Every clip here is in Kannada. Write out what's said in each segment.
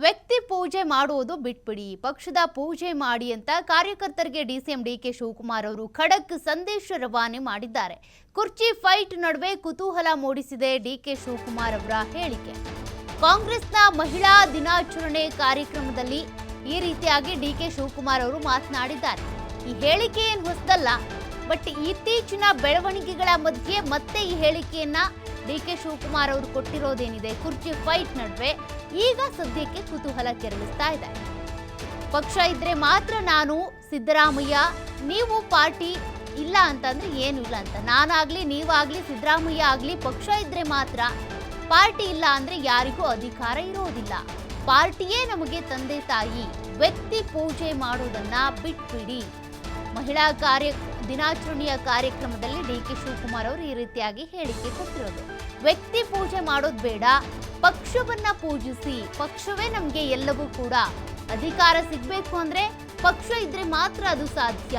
ವ್ಯಕ್ತಿ ಪೂಜೆ ಮಾಡುವುದು ಬಿಟ್ಬಿಡಿ, ಪಕ್ಷದ ಪೂಜೆ ಮಾಡಿ ಅಂತ ಕಾರ್ಯಕರ್ತರಿಗೆ ಡಿಸಿಎಂ ಡಿಕೆ ಶಿವಕುಮಾರ್ ಅವರು ಖಡಕ್ ಸಂದೇಶ ರವಾನೆ ಮಾಡಿದ್ದಾರೆ. ಕುರ್ಚಿ ಫೈಟ್ ನಡುವೆ ಕುತೂಹಲ ಮೂಡಿಸಿದೆ ಡಿಕೆ ಶಿವಕುಮಾರ್ ಅವರ ಹೇಳಿಕೆ. ಕಾಂಗ್ರೆಸ್ನ ಮಹಿಳಾ ದಿನಾಚರಣೆ ಕಾರ್ಯಕ್ರಮದಲ್ಲಿ ಈ ರೀತಿಯಾಗಿ ಡಿಕೆ ಶಿವಕುಮಾರ್ ಅವರು ಮಾತನಾಡಿದ್ದಾರೆ. ಈ ಹೇಳಿಕೆ ಏನು ಹೊಸದಲ್ಲ, ಬಟ್ ಇತ್ತೀಚಿನ ಬೆಳವಣಿಗೆಗಳ ಮಧ್ಯೆ ಮತ್ತೆ ಈ ಹೇಳಿಕೆಯನ್ನ ಡಿಕೆ ಶಿವಕುಮಾರ್ ಅವರು ಕೊಟ್ಟಿರೋದೇನಿದೆ, ಕುರ್ಚಿ ಫೈಟ್ ನಡುವೆ ಈಗ ಸದ್ಯಕ್ಕೆ ಕುತೂಹಲ ಕೆರಳಿಸ್ತಾ ಇದೆ. ಪಕ್ಷ ಇದ್ರೆ ಮಾತ್ರ ನಾನು ಸಿದ್ದರಾಮಯ್ಯ, ನೀವು ಪಾರ್ಟಿ ಇಲ್ಲ ಅಂತಂದ್ರೆ ಏನು ಇಲ್ಲ ಅಂತ. ನಾನಾಗ್ಲಿ ನೀವಾಗ್ಲಿ ಸಿದ್ದರಾಮಯ್ಯ ಆಗ್ಲಿ ಪಕ್ಷ ಇದ್ರೆ ಮಾತ್ರ, ಪಾರ್ಟಿ ಇಲ್ಲ ಅಂದ್ರೆ ಯಾರಿಗೂ ಅಧಿಕಾರ ಇರೋದಿಲ್ಲ. ಪಾರ್ಟಿಯೇ ನಮಗೆ ತಂದೆ ತಾಯಿ. ವ್ಯಕ್ತಿ ಪೂಜೆ ಮಾಡೋದನ್ನ ಬಿಟ್ಬಿಡಿ. ಮಹಿಳಾ ದಿನಾಚರಣೆಯ ಕಾರ್ಯಕ್ರಮದಲ್ಲಿ ಡಿಕೆ ಶಿವಕುಮಾರ್ ಅವರು ಈ ರೀತಿಯಾಗಿ ಹೇಳಿಕೆ ಕೊಟ್ಟಿರೋದು. ವ್ಯಕ್ತಿ ಪೂಜೆ ಮಾಡೋದು ಬೇಡ, ಪಕ್ಷವನ್ನ ಪೂಜಿಸಿ. ಪಕ್ಷವೇ ನಮಗೆ ಎಲ್ಲವೂ ಕೂಡ. ಅಧಿಕಾರ ಸಿಗಬೇಕು ಅಂದ್ರೆ ಪಕ್ಷ ಇದ್ರೆ ಮಾತ್ರ ಅದು ಸಾಧ್ಯ.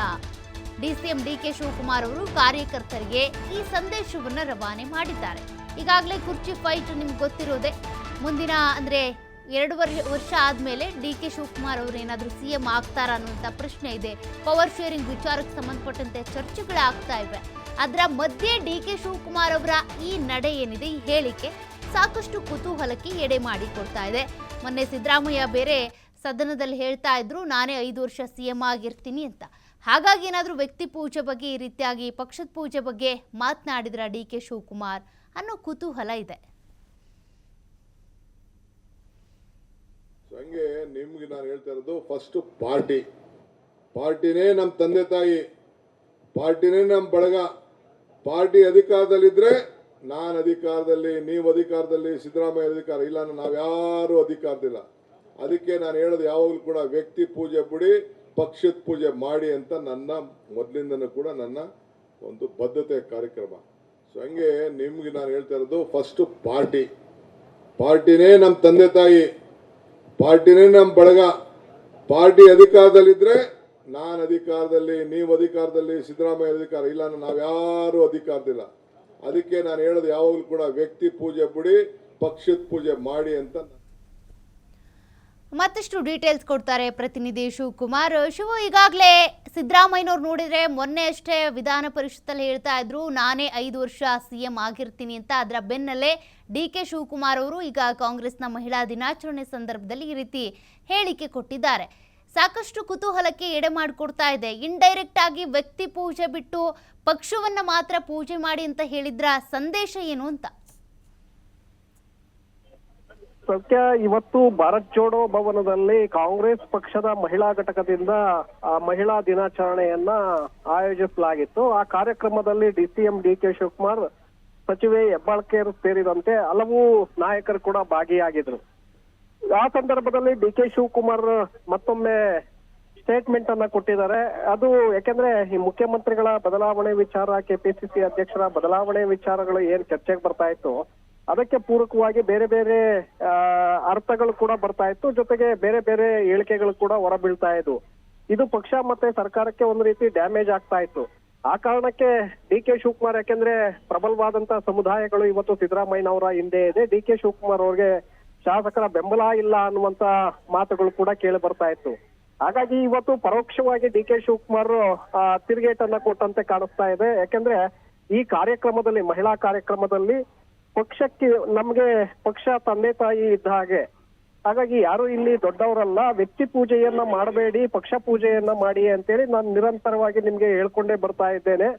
ಡಿಸಿಎಂ ಡಿಕೆ ಶಿವಕುಮಾರ್ ಅವರು ಕಾರ್ಯಕರ್ತರಿಗೆ ಈ ಸಂದೇಶವನ್ನ ರವಾನೆ ಮಾಡಿದ್ದಾರೆ. ಈಗಾಗಲೇ ಕುರ್ಚಿ ಫೈಟ್ ನಿಮ್ಗೆ ಗೊತ್ತಿರೋದೆ. ಮುಂದಿನ ಅಂದ್ರೆ 2 ವರ್ಷ ಆದ್ಮೇಲೆ ಡಿಕೆ ಶಿವಕುಮಾರ್ ಅವರು ಏನಾದರೂ ಸಿಎಂ ಆಗ್ತಾರ ಅನ್ನುವಂಥ ಪ್ರಶ್ನೆ ಇದೆ. ಪವರ್ ಶೇರಿಂಗ್ ವಿಚಾರಕ್ಕೆ ಸಂಬಂಧಪಟ್ಟಂತೆ ಚರ್ಚೆಗಳಾಗ್ತಾ ಇವೆ. ಅದರ ಮಧ್ಯೆ ಡಿಕೆ ಶಿವಕುಮಾರ್ ಅವರ ಈ ನಡೆ ಏನಿದೆ, ಈ ಹೇಳಿಕೆ ಸಾಕಷ್ಟು ಕುತೂಹಲಕ್ಕೆ ಎಡೆ ಮಾಡಿಕೊಡ್ತಾ ಇದೆ. ಮೊನ್ನೆ ಸಿದ್ದರಾಮಯ್ಯ ಬೇರೆ ಸದನದಲ್ಲಿ ಹೇಳ್ತಾ ಇದ್ರು, ನಾನೇ 5 ವರ್ಷ ಸಿಎಂ ಆಗಿರ್ತೀನಿ ಅಂತ. ಹಾಗಾಗಿ ಏನಾದರೂ ವ್ಯಕ್ತಿ ಪೂಜೆ ಬಗ್ಗೆ ಈ ರೀತಿಯಾಗಿ ಪಕ್ಷದ ಪೂಜೆ ಬಗ್ಗೆ ಮಾತನಾಡಿದ್ರ ಡಿಕೆ ಶಿವಕುಮಾರ್ ಅನ್ನೋ ಕುತೂಹಲ ಇದೆ. ಹಂಗೆ ನಿಮ್ಗೆ ನಾನು ಹೇಳ್ತಾ ಇರೋದು, ಫಸ್ಟ್ ಪಾರ್ಟಿನೇ ನಮ್ಮ ತಂದೆ ತಾಯಿ, ಪಾರ್ಟಿನೇ ನಮ್ಮ ಬಳಗ. ಪಾರ್ಟಿ ಅಧಿಕಾರದಲ್ಲಿದ್ರೆ ನಾನು ಅಧಿಕಾರದಲ್ಲಿ, ನೀವು ಅಧಿಕಾರದಲ್ಲಿ, ಸಿದ್ದರಾಮಯ್ಯ ಅಧಿಕಾರ ಇಲ್ಲ, ನಾವ್ಯಾರು ಅಧಿಕಾರದಿಲ್ಲ. ಅದಕ್ಕೆ ನಾನು ಹೇಳೋದು ಯಾವಾಗಲೂ ಕೂಡ ವ್ಯಕ್ತಿ ಪೂಜೆ ಬಿಡಿ, ಪಕ್ಷದ ಪೂಜೆ ಮಾಡಿ ಅಂತ ನನ್ನ ಮೊದಲಿಂದನೂ ಕೂಡ ನನ್ನ ಒಂದು ಬದ್ಧತೆ ಕಾರ್ಯಕ್ರಮ. ಸೊ ಹಂಗೆ ನಿಮ್ಗೆ ನಾನು ಹೇಳ್ತಾ ಇರೋದು, ಫಸ್ಟ್ ಪಾರ್ಟಿನೇ ನಮ್ಮ ತಂದೆ ತಾಯಿ, ಪಾರ್ಟಿನೇ ನಮ್ಮ ಬಳಗ. ಪಾರ್ಟಿ ಅಧಿಕಾರದಲ್ಲಿದ್ರೆ ನಾನು ಅಧಿಕಾರದಲ್ಲಿ, ನೀವು ಅಧಿಕಾರದಲ್ಲಿ, ಸಿದ್ದರಾಮಯ್ಯ ಅಧಿಕಾರ ಇಲ್ಲ, ನಾವ್ಯಾರು ಅಧಿಕಾರದಿಲ್ಲ. ಅದಕ್ಕೆ ನಾನು ಹೇಳೋದು ಯಾವಾಗಲೂ ಕೂಡ ವ್ಯಕ್ತಿ ಪೂಜೆ ಬಿಡಿ, ಪಕ್ಷದ ಪೂಜೆ ಮಾಡಿ ಅಂತ. ಮತ್ತಷ್ಟು ಡೀಟೇಲ್ಸ್ ಕೊಡ್ತಾರೆ ಪ್ರತಿನಿಧಿ ಶಿವಕುಮಾರ್. ಈಗಾಗಲೇ ಸಿದ್ದರಾಮಯ್ಯನವ್ರು ನೋಡಿದ್ರೆ ಮೊನ್ನೆ ಅಷ್ಟೇ ವಿಧಾನ ಪರಿಷತ್ತಲ್ಲಿ ಹೇಳ್ತಾ ಇದ್ರು, ನಾನೇ 5 ವರ್ಷ ಸಿಎಂ ಆಗಿರ್ತೀನಿ ಅಂತ. ಅದರ ಬೆನ್ನಲ್ಲೇ ಡಿಕೆ ಶಿವಕುಮಾರ್ ಅವರು ಈಗ ಕಾಂಗ್ರೆಸ್ನ ಮಹಿಳಾ ದಿನಾಚರಣೆ ಸಂದರ್ಭದಲ್ಲಿ ಈ ರೀತಿ ಹೇಳಿಕೆ ಕೊಟ್ಟಿದ್ದಾರೆ. ಸಾಕಷ್ಟು ಕುತೂಹಲಕ್ಕೆ ಎಡೆ ಮಾಡಿಕೊಡ್ತಾ ಇದೆ. ಇಂಡೈರೆಕ್ಟ್ ಆಗಿ ವ್ಯಕ್ತಿ ಪೂಜೆ ಬಿಟ್ಟು ಪಕ್ಷವನ್ನ ಮಾತ್ರ ಪೂಜೆ ಮಾಡಿ ಅಂತ ಹೇಳಿದ್ರ ಸಂದೇಶ ಏನು ಅಂತ. ಸತ್ಯ, ಇವತ್ತು ಭಾರತ್ ಜೋಡೋ ಭವನದಲ್ಲಿ ಕಾಂಗ್ರೆಸ್ ಪಕ್ಷದ ಮಹಿಳಾ ಘಟಕದಿಂದ ಮಹಿಳಾ ದಿನಾಚರಣೆಯನ್ನ ಆಯೋಜಿಸಲಾಗಿತ್ತು. ಆ ಕಾರ್ಯಕ್ರಮದಲ್ಲಿ ಡಿಸಿಎಂ ಡಿಕೆ ಶಿವಕುಮಾರ್, ಸಚಿವೆ ಹೆಬ್ಬಾಳ್ಕರ್ ಸೇರಿದಂತೆ ಹಲವು ನಾಯಕರು ಕೂಡ ಭಾಗಿಯಾಗಿದ್ರು. ಆ ಸಂದರ್ಭದಲ್ಲಿ ಡಿಕೆ ಶಿವಕುಮಾರ್ ಮತ್ತೊಮ್ಮೆ ಸ್ಟೇಟ್ಮೆಂಟ್ ಅನ್ನ ಕೊಟ್ಟಿದ್ದಾರೆ. ಅದು ಯಾಕೆಂದ್ರೆ ಈ ಮುಖ್ಯಮಂತ್ರಿಗಳ ಬದಲಾವಣೆ ವಿಚಾರ, ಕೆಪಿಸಿಸಿ ಅಧ್ಯಕ್ಷರ ಬದಲಾವಣೆ ವಿಚಾರಗಳು ಏನ್ ಚರ್ಚೆಗೆ ಬರ್ತಾ ಇತ್ತು, ಅದಕ್ಕೆ ಪೂರಕವಾಗಿ ಬೇರೆ ಬೇರೆ ಅರ್ಥಗಳು ಕೂಡ ಬರ್ತಾ ಇತ್ತು. ಜೊತೆಗೆ ಬೇರೆ ಬೇರೆ ಹೇಳಿಕೆಗಳು ಕೂಡ ಹೊರಬೀಳ್ತಾ ಇದ್ವು. ಇದು ಪಕ್ಷ ಮತ್ತೆ ಸರ್ಕಾರಕ್ಕೆ ಒಂದು ರೀತಿ ಡ್ಯಾಮೇಜ್ ಆಗ್ತಾ ಇತ್ತು. ಆ ಕಾರಣಕ್ಕೆ ಡಿಕೆ ಶಿವಕುಮಾರ್, ಯಾಕೆಂದ್ರೆ ಪ್ರಬಲವಾದಂತಹ ಸಮುದಾಯಗಳು ಇವತ್ತು ಸಿದ್ದರಾಮಯ್ಯನವರ ಹಿಂದೆ ಇದೆ, ಡಿಕೆ ಶಿವಕುಮಾರ್ ಅವ್ರಿಗೆ ಶಾಸಕರ ಬೆಂಬಲ ಇಲ್ಲ ಅನ್ನುವಂತ ಮಾತುಗಳು ಕೂಡ ಕೇಳಿ ಬರ್ತಾ ಇತ್ತು. ಹಾಗಾಗಿ ಇವತ್ತು ಪರೋಕ್ಷವಾಗಿ ಡಿಕೆ ಶಿವಕುಮಾರ್ ತಿರುಗೇಟನ್ನ ಕೊಟ್ಟಂತೆ ಕಾಣಿಸ್ತಾ ಇದೆ. ಯಾಕೆಂದ್ರೆ ಈ ಕಾರ್ಯಕ್ರಮದಲ್ಲಿ, ಮಹಿಳಾ ಕಾರ್ಯಕ್ರಮದಲ್ಲಿ ಪಕ್ಷಕ್ಕೆ, ನಮ್ಗೆ ಪಕ್ಷ ತಂದೆ ತಾಯಿ ಇದ್ದ ಹಾಗೆ. ಹಾಗಾಗಿ ಯಾರು ಇಲ್ಲಿ ದೊಡ್ಡವರಲ್ಲ, ವ್ಯಕ್ತಿ ಪೂಜೆಯನ್ನ ಮಾಡಬೇಡಿ, ಪಕ್ಷ ಪೂಜೆಯನ್ನ ಮಾಡಿ ಅಂತೇಳಿ ನಾನು ನಿರಂತರವಾಗಿ ನಿಮ್ಗೆ ಹೇಳ್ಕೊಂಡೇ ಬರ್ತಾ ಇದ್ದೇನೆ.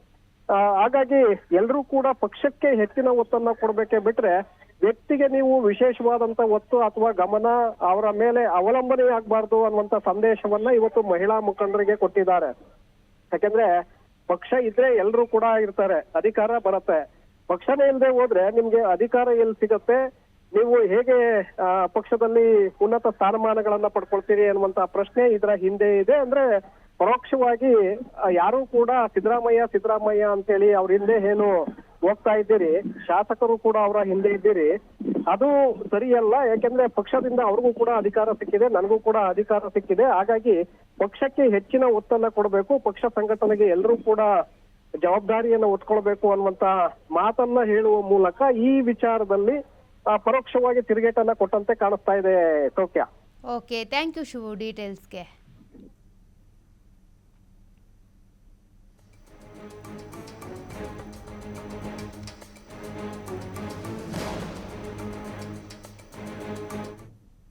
ಹಾಗಾಗಿ ಎಲ್ರೂ ಕೂಡ ಪಕ್ಷಕ್ಕೆ ಹೆಚ್ಚಿನ ಒತ್ತನ್ನ ಕೊಡ್ಬೇಕೆ ಬಿಟ್ರೆ ವ್ಯಕ್ತಿಗೆ ನೀವು ವಿಶೇಷವಾದಂತ ಒತ್ತು ಅಥವಾ ಗಮನ ಅವರ ಮೇಲೆ ಅವಲಂಬನೆ ಆಗ್ಬಾರ್ದು ಅನ್ನುವಂತ ಸಂದೇಶವನ್ನ ಇವತ್ತು ಮಹಿಳಾ ಮುಖಂಡರಿಗೆ ಕೊಟ್ಟಿದ್ದಾರೆ. ಯಾಕೆಂದ್ರೆ ಪಕ್ಷ ಇದ್ರೆ ಎಲ್ರೂ ಕೂಡ ಇರ್ತಾರೆ, ಅಧಿಕಾರ ಬರುತ್ತೆ. ಪಕ್ಷನೇ ಇಲ್ಲದೆ ಹೋದ್ರೆ ನಿಮ್ಗೆ ಅಧಿಕಾರ ಎಲ್ಲಿ ಸಿಗತ್ತೆ, ನೀವು ಹೇಗೆ ಪಕ್ಷದಲ್ಲಿ ಉನ್ನತ ಸ್ಥಾನಮಾನಗಳನ್ನ ಪಡ್ಕೊಳ್ತೀರಿ ಅನ್ನುವಂತ ಪ್ರಶ್ನೆ ಇದರ ಹಿಂದೆ ಇದೆ. ಅಂದ್ರೆ ಪರೋಕ್ಷವಾಗಿ ಯಾರು ಕೂಡ ಸಿದ್ದರಾಮಯ್ಯ ಅಂತೇಳಿ ಅವ್ರ ಹಿಂದೆ ಏನು ಹೋಗ್ತಾ ಇದ್ದೀರಿ, ಶಾಸಕರು ಕೂಡ ಅವರ ಹಿಂದೆ ಇದ್ದೀರಿ, ಅದು ಸರಿಯಲ್ಲ. ಯಾಕೆಂದ್ರೆ ಪಕ್ಷದಿಂದ ಅವ್ರಿಗೂ ಕೂಡ ಅಧಿಕಾರ ಸಿಕ್ಕಿದೆ, ನನಗೂ ಕೂಡ ಅಧಿಕಾರ ಸಿಕ್ಕಿದೆ. ಹಾಗಾಗಿ ಪಕ್ಷಕ್ಕೆ ಹೆಚ್ಚಿನ ಒತ್ತನ್ನ ಕೊಡಬೇಕು, ಪಕ್ಷ ಸಂಘಟನೆಗೆ ಎಲ್ಲರೂ ಕೂಡ ಜವಾಬ್ದಾರಿಯನ್ನು ಹೊತ್ಕೊಳ್ಬೇಕು ಅನ್ನುವಂತ ಮಾತನ್ನ ಹೇಳುವ ಮೂಲಕ ಈ ವಿಚಾರದಲ್ಲಿ ಪರೋಕ್ಷವಾಗಿ ತಿರುಗೇಟನ್ನ ಕೊಟ್ಟಂತೆ ಕಾಣಿಸ್ತಾ ಇದೆ ಸೌಖ್ಯ. Okay thank you Shivu ಡೀಟೇಲ್ಸ್ಗೆ.